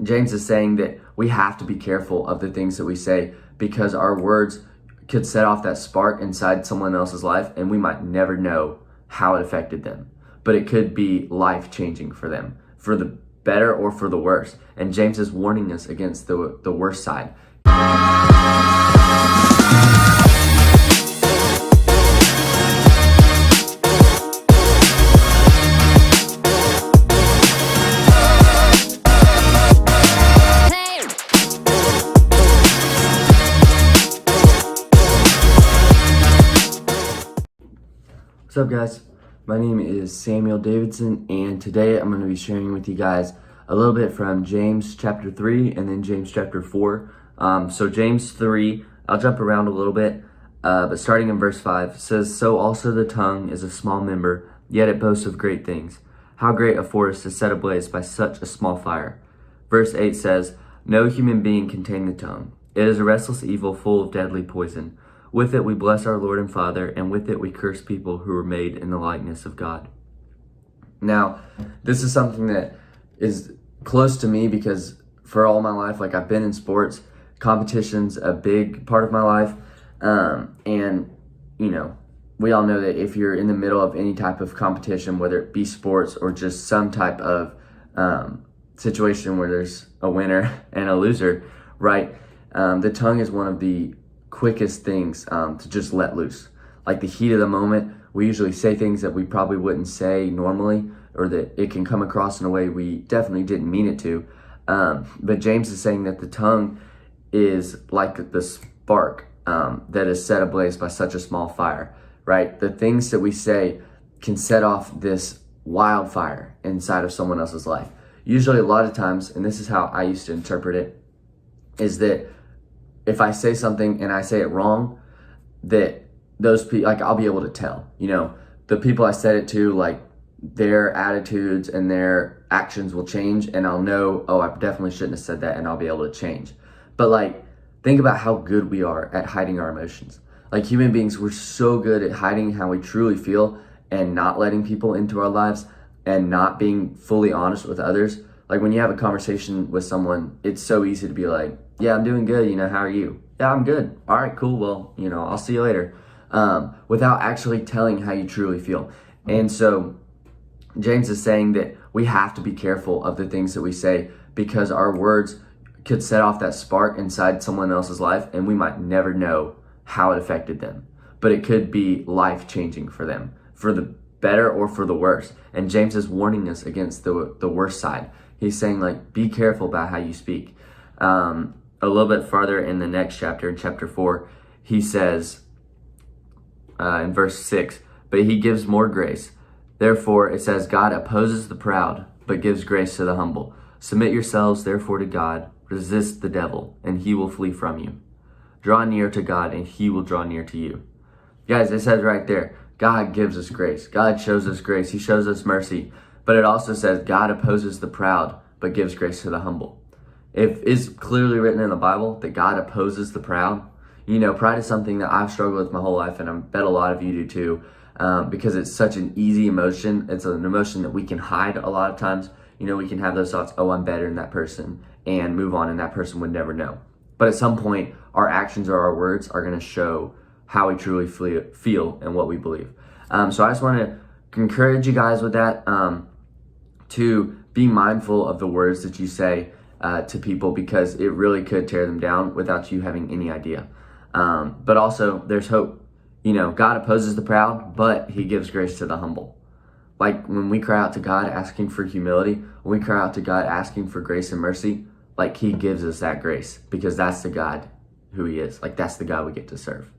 James is saying that we have to be careful of the things that we say, because our words could set off that spark inside someone else's life, and we might never know how it affected them. But it could be life-changing for them, for the better or for the worse. And James is warning us against the worst side. What's up, guys? My name is Samuel Davidson, and today I'm going to be sharing with you guys a little bit from James chapter 3 and then James chapter 4. So James 3, I'll jump around a little bit, but starting in verse 5, says, "So also the tongue is a small member, yet it boasts of great things. How great a forest is set ablaze by such a small fire." Verse 8 says, "No human being can tame the tongue. It is a restless evil full of deadly poison. With it we bless our Lord and Father, and with it we curse people who were made in the likeness of God." Now, this is something that is close to me because for all my life, like, I've been in sports. Competition's a big part of my life. And, you know, we all know that if you're in the middle of any type of competition, whether it be sports or just some type of situation where there's a winner and a loser, right? The tongue is one of the quickest things to just let loose. Like the heat of the moment, we usually say things that we probably wouldn't say normally, or that it can come across in a way we definitely didn't mean it to. But James is saying that the tongue is like the spark that is set ablaze by such a small fire, right? The things that we say can set off this wildfire inside of someone else's life. Usually a lot of times, and this is how I used to interpret it, is that if I say something and I say it wrong, that those people, like, I'll be able to tell, the people I said it to, like, their attitudes and their actions will change, and I'll know, oh, I definitely shouldn't have said that, and I'll be able to change. But, like, think about how good we are at hiding our emotions. Like, human beings, we're so good at hiding how we truly feel and not letting people into our lives and not being fully honest with others. Like, when you have a conversation with someone, it's so easy to be like, "Yeah, I'm doing good, how are you?" "Yeah, I'm good." "All right, cool, well, I'll see you later." Without actually telling how you truly feel. And so James is saying that we have to be careful of the things that we say, because our words could set off that spark inside someone else's life, and we might never know how it affected them. But it could be life-changing for them, for the better or for the worse. And James is warning us against the worst side. He's saying, like, be careful about how you speak. A little bit farther in the next chapter, in chapter 4, he says in verse 6, "But he gives more grace. Therefore," it says, "God opposes the proud, but gives grace to the humble. Submit yourselves, therefore, to God. Resist the devil, and he will flee from you. Draw near to God, and he will draw near to you." Guys, it says right there, God gives us grace. God shows us grace. He shows us mercy. But it also says God opposes the proud, but gives grace to the humble. If it's clearly written in the Bible that God opposes the proud, pride is something that I've struggled with my whole life, and I bet a lot of you do too, because it's such an easy emotion. It's an emotion that we can hide a lot of times. We can have those thoughts, "Oh, I'm better than that person," and move on, and that person would never know. But at some point, our actions or our words are going to show how we truly feel and what we believe. So I just want to encourage you guys with that, to be mindful of the words that you say to people, because it really could tear them down without you having any idea. But also, there's hope. God opposes the proud, but he gives grace to the humble. Like, when we cry out to God asking for humility, when we cry out to God asking for grace and mercy, like, he gives us that grace, because that's the God who he is. Like, that's the God we get to serve.